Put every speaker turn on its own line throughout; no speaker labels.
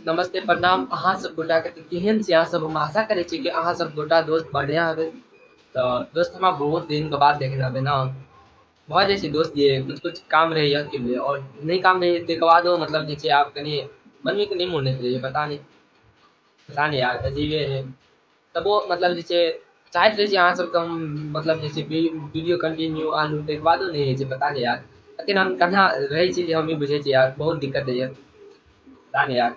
नमस्ते प्रणाम अहाँ सब गोटा के केहन छी। अहाँ सब हम आशा करे छी कि अहाँ सब गोटा दोस्त बढ़िया हेबे। तो दोस्त हमरा बहुत दिन के बाद देखना हबे ना भऽ जाइ छै दोस्त ये कुछ कुछ काम रहैया के लिए और नहीं काम नहीं के बादो मतलब जे छै आब कनी बनवे के नहीं मोन होइत पता नहीं यार अजीबे है। तबो मतलब जे छै चाहैत रही छी अहाँ सबके हम मतलब जे छै वीडियो कंटिन्यू आनू ताहि बादो नहीं होइ छै पता नहीं यार। लेकिन हम कन्हा रहै छी जे हम ही बुझै छी यार बहुत दिक्कत है पता नहीं यार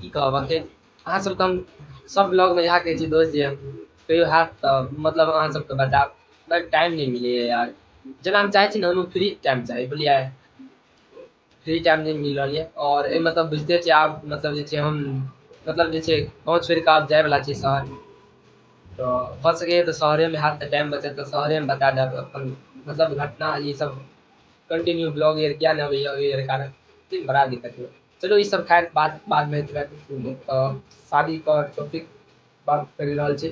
की कहब अखन अहाँ सबके हम सब ब्लॉग में इएह कहै छी दोस्त जे कहियो हैत तऽ मतलब अहाँ सबके बतायब बट टाइम नहीं मिलैए यार। जेना हम चाहै छी ने ओहिमे फ्री टाइम चाही बुझलियै फ्री टाइम नहीं मिल रहल है और एहिमे तऽ बुझिते छियै आब मतलब जे छै हम मतलब जे छै गाँव छोड़ि कऽ आब जायवला छी शहर। तो भऽ सकैए तऽ शहरेमे हैत तऽ टाइम बचत तऽ शहरेमे बता देब अपन मतलब घटना ई सब कंटिन्यू ब्लॉग यार किया नहीं अबैया एहि कारण बड़ा दिक्कत है। चलो ये सब खैर बाद में शादी का टॉपिक बात कर रहल छी।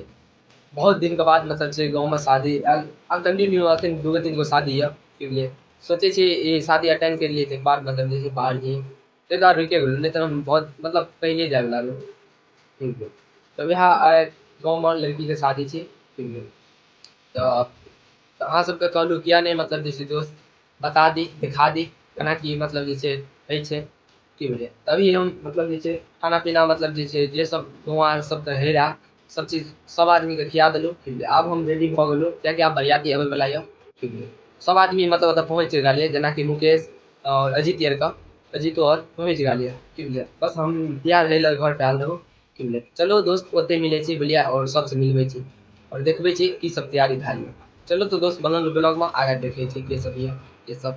बहुत दिन के बाद मतलब छै गाँव में शादी अब कंटिन्यू अखन 2-3 गो शादी है के लिए सोचे छी ई शादी अटेंड कर लिए बाद मतलब जैसे बाहर जी ताहि दुआरे रुके गेलहुँ नहीं तो हम बहुत मतलब पहले जाए वाला रहूँ। ठीक है तो यहाँ गाँव में लड़की के शादी छी ठीक है तो अहाँ सबके कहलू किया नहीं मतलब जैसे दोस्त बता दी दिखा दी केना कि मतलब जे छै होइ छै की बुझलिए तभी हम मतलब जे छै खाना पीना मतलब जे छै जे सब हुआँ सब तऽ होइ रहा सब चीज सब आदमी के खिया देलहुँ ठीक है। आब हम रेडी भऽ गेलहुँ कियाकि आब बरियाती अबै वला यऽ ठीक है। सब आदमी मतलब ओतऽ पहुँच गेल है जेनाकि मुकेश और अजीत यार का अजीतो और पहुँच गेल है की बुझलिए बस हम तैयार रहै लए घर पे आयल रहूँ की बुझलिए चलो दोस्त ओते मिलै छी बुझलिए और सबसे मिलबै छी और देखबै छी की सब तैयारी भेल है। चलो तो दोस्त बनल ब्लॉग में आगे देखै छी के सब ये सब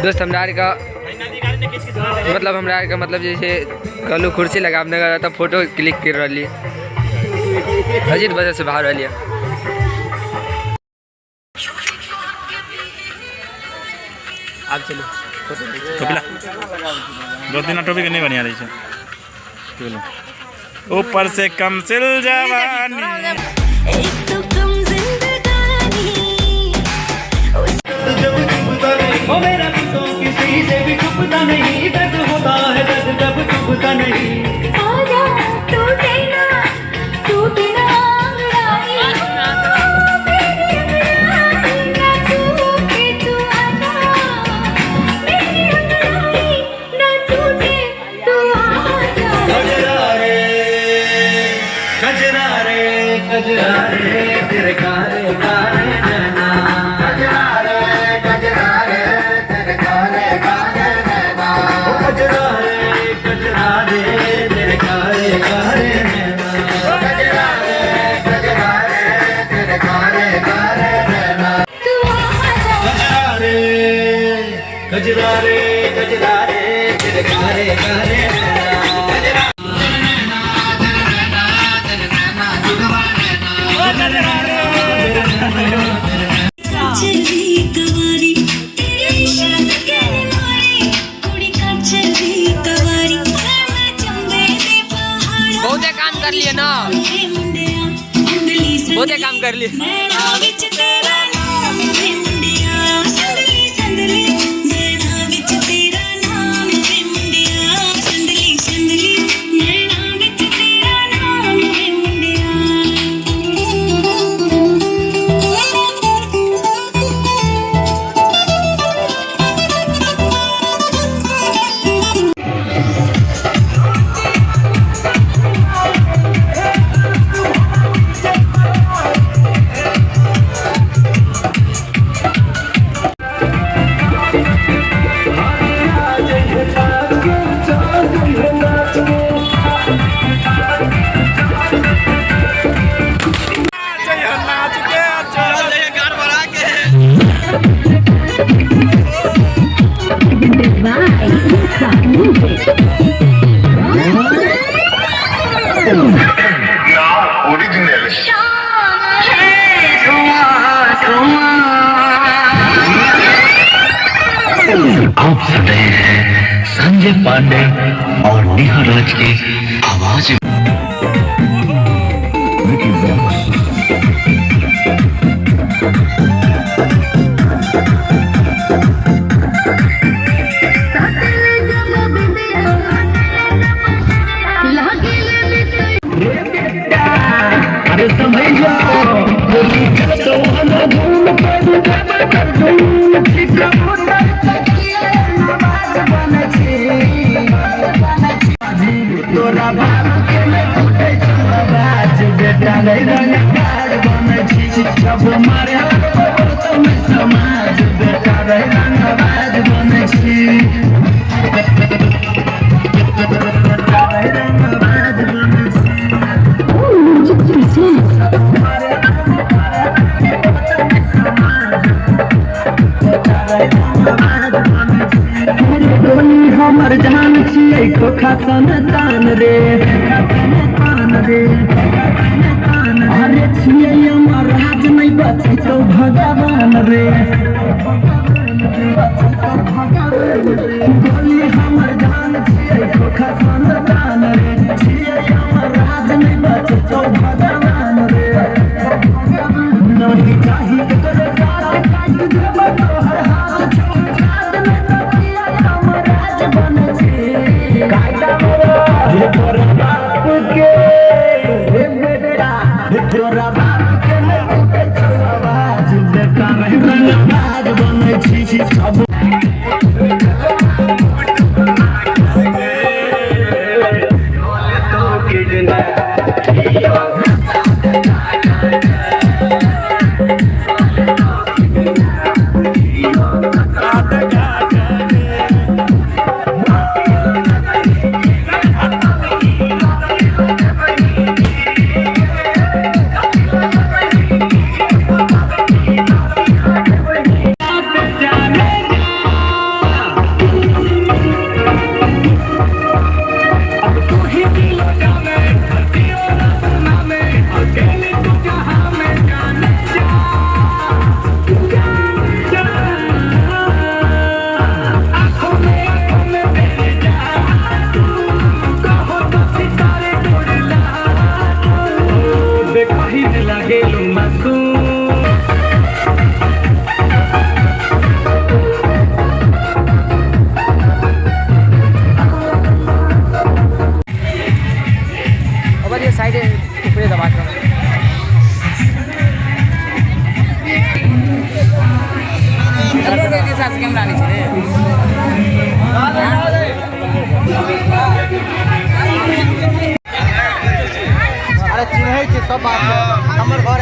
दोस्त हमरा आर का मतलब हमरा आर का मतलब जैसे कहलू कुर्सी लगाबने का तब फोटो क्लिक कर रही अजीत वजह से बाहर रही अब चलो
दो तीन टॉपिक नहीं बढ़िया रही ऊपर से कम सिल जवानी किसी से भी छुपता नहीं दर्द होता है दर्द जब छुपता नहीं आजा टूटे ना टूटे ना गजरा रे तेरे कारे कारे नैना गजरा रे तेरे कारे कारे नैना गजरा रे तेरे कारे कारे नैना गजरा रे तेरे कारे कारे नैना गजरा रे तेरे कारे कारे नैना
बहुते काम कर लिए ना बहुते काम कर लिए
आप सुन रहे हैं संजय पांडे और नेहा राज की आवाज।
तोरा बाप के में उठे बाज बेटा नहीं रंगदार बने छी जब मारे तो में समाज बेटा नहीं रंगबाज बने छी रंगबाज बने छी हमर जान छियै खोखा संतान रे अरे छियै हमर राज नहीं बची तो भगवान रे गोली हमर जान छियै खोखा संतान रे छियै हमर राज नहीं बची तो भगवान रे नहीं चाही तोरे साथ काट देब तोहर हाथ छोड़ हाथ में तकिया हमर राज बने छी काटा मोरा तोरा बाप के हे बेटा तोरा बाप के में उठे आवाज बेटा नहीं रंगबाज बने छी सब तो किडना
साइड ऊपर दबा के कैमरा नहीं छे अरे चिन्है छै सब बात हमर घर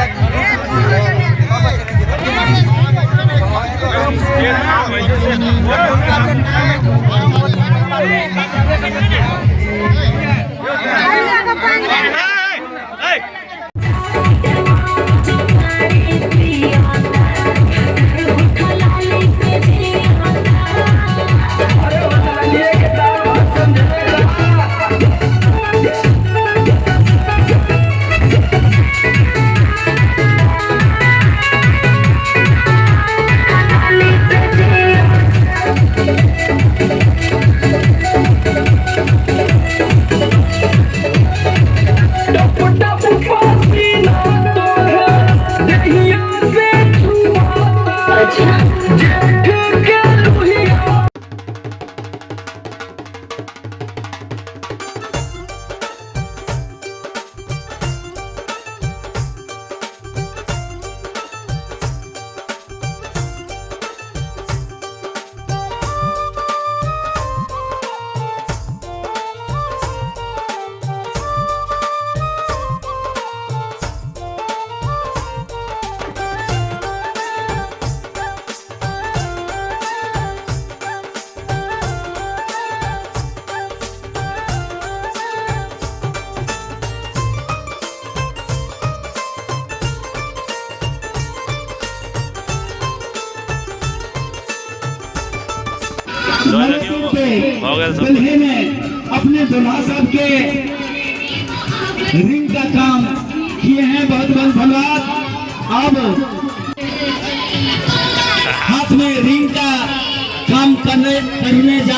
दुल्हे में अपने दुल्हा साहब के रिंग का काम किए हैं। बहुत बहुत धन्यवाद। अब हाथ में रिंग का काम करने जा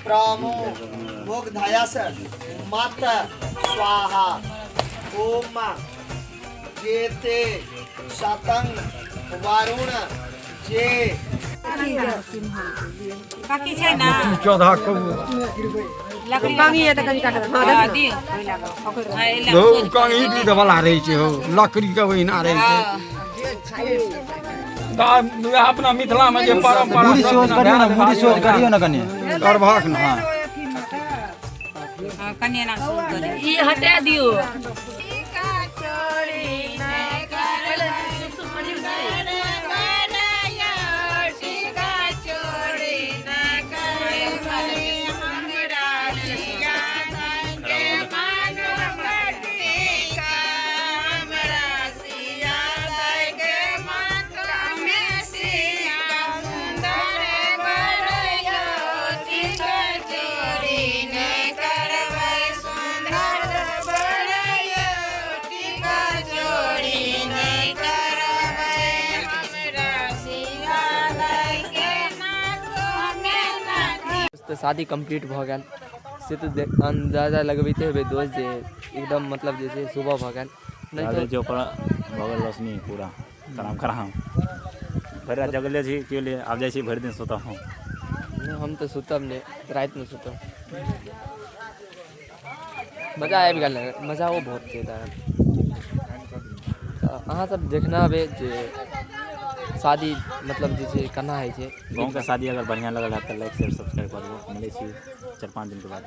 प्रामो भोग धायास माता स्वाहा। ओम जेते शतं वरुण जे
बाकी छै ना
चौदह को
लकड़ी बांगी है त कनी काट दे हां दियो
दो कंगी भी दबला रही छे हो लकड़ी के ओहिना रही छे अपना मिथिला में जे परंपरा
मुड़ी सोच करियो ना कनी
करबाक ना
हां कन्या ना शुरू करे
ई हटा दियो
तो शादी कंप्लीट भ गेल से तो अंदाजा लगबैते हेबै दोस्त जे एकदम मतलब जे छै सुबह भ गेल नहीं
जो पर भगल रोशनी पूरा कराम भरि रात जगले छी के लिए आब जाइ छी भरि दिन सुतब
हम तो सुतब ने रात में सुतब मजा आबि गेल मजा वो बहुत छै अहाँ सब देखना है जे शादी मतलब जे छै केना होइ छै
गाँव के शादी अगर बढ़िया लगल है तो लाइक शेयर सब्सक्राइब कर दो मिले छी 4-5 दिन के बाद